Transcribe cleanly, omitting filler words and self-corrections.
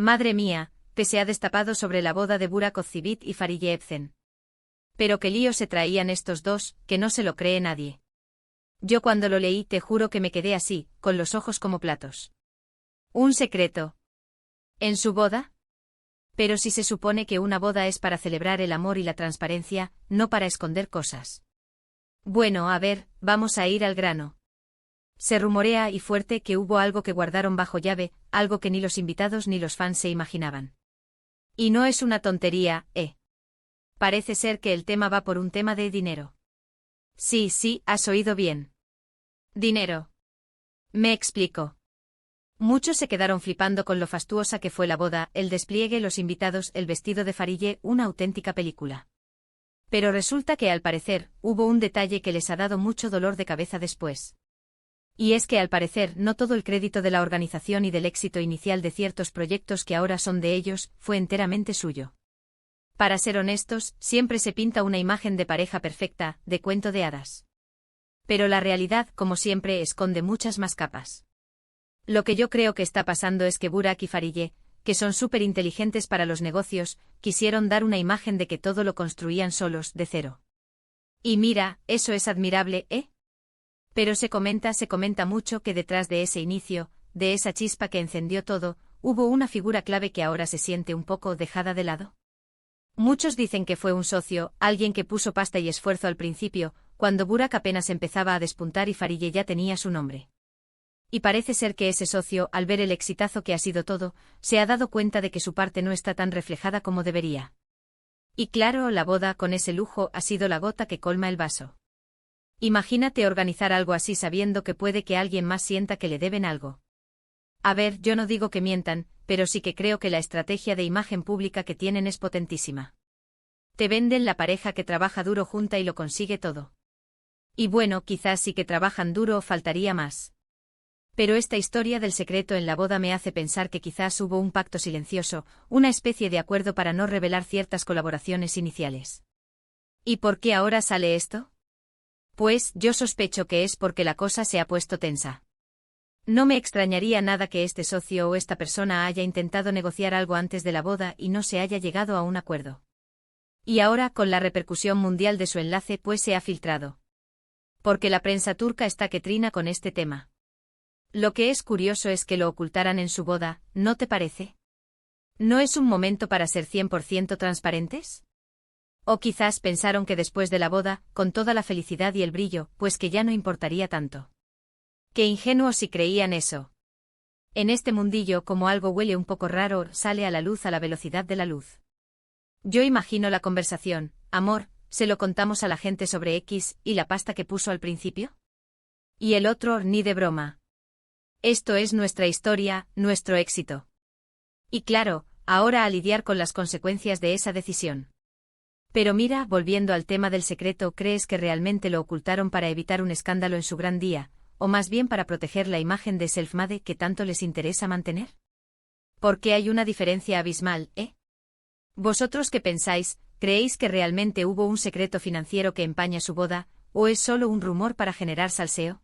Madre mía, que se ha destapado sobre la boda de Burak Ozcivit y Fariye Evcen. Pero qué lío se traían estos dos, que no se lo cree nadie. Yo cuando lo leí te juro que me quedé así, con los ojos como platos. ¿Un secreto? ¿En su boda? Pero si se supone que una boda es para celebrar el amor y la transparencia, no para esconder cosas. Bueno, a ver, vamos a ir al grano. Se rumorea y fuerte que hubo algo que guardaron bajo llave, algo que ni los invitados ni los fans se imaginaban. Y no es una tontería, ¿eh? Parece ser que el tema va por un tema de dinero. Sí, sí, has oído bien. Dinero. Me explico. Muchos se quedaron flipando con lo fastuosa que fue la boda, el despliegue, los invitados, el vestido de Fariye, una auténtica película. Pero resulta que al parecer, hubo un detalle que les ha dado mucho dolor de cabeza después. Y es que al parecer no todo el crédito de la organización y del éxito inicial de ciertos proyectos que ahora son de ellos, fue enteramente suyo. Para ser honestos, siempre se pinta una imagen de pareja perfecta, de cuento de hadas. Pero la realidad, como siempre, esconde muchas más capas. Lo que yo creo que está pasando es que Burak y Fariye, que son súper inteligentes para los negocios, quisieron dar una imagen de que todo lo construían solos, de cero. Y mira, eso es admirable, ¿eh? Pero se comenta mucho que detrás de ese inicio, de esa chispa que encendió todo, hubo una figura clave que ahora se siente un poco dejada de lado. Muchos dicen que fue un socio, alguien que puso pasta y esfuerzo al principio, cuando Burak apenas empezaba a despuntar y Fariye ya tenía su nombre. Y parece ser que ese socio, al ver el exitazo que ha sido todo, se ha dado cuenta de que su parte no está tan reflejada como debería. Y claro, la boda con ese lujo ha sido la gota que colma el vaso. Imagínate organizar algo así sabiendo que puede que alguien más sienta que le deben algo. A ver, yo no digo que mientan, pero sí que creo que la estrategia de imagen pública que tienen es potentísima. Te venden la pareja que trabaja duro junta y lo consigue todo. Y bueno, quizás sí que trabajan duro o faltaría más. Pero esta historia del secreto en la boda me hace pensar que quizás hubo un pacto silencioso, una especie de acuerdo para no revelar ciertas colaboraciones iniciales. ¿Y por qué ahora sale esto? Pues, yo sospecho que es porque la cosa se ha puesto tensa. No me extrañaría nada que este socio o esta persona haya intentado negociar algo antes de la boda y no se haya llegado a un acuerdo. Y ahora, con la repercusión mundial de su enlace, pues se ha filtrado. Porque la prensa turca está que trina con este tema. Lo que es curioso es que lo ocultaran en su boda, ¿no te parece? ¿No es un momento para ser 100% transparentes? O quizás pensaron que después de la boda, con toda la felicidad y el brillo, pues que ya no importaría tanto. Qué ingenuos si creían eso. En este mundillo, como algo huele un poco raro, sale a la luz a la velocidad de la luz. Yo imagino la conversación, amor, ¿se lo contamos a la gente sobre X y la pasta que puso al principio? Y el otro, ni de broma. Esto es nuestra historia, nuestro éxito. Y claro, ahora a lidiar con las consecuencias de esa decisión. Pero mira, volviendo al tema del secreto, ¿crees que realmente lo ocultaron para evitar un escándalo en su gran día, o más bien para proteger la imagen de self-made que tanto les interesa mantener? Porque hay una diferencia abismal, ¿eh? ¿Vosotros qué pensáis? ¿Creéis que realmente hubo un secreto financiero que empaña su boda, o es solo un rumor para generar salseo?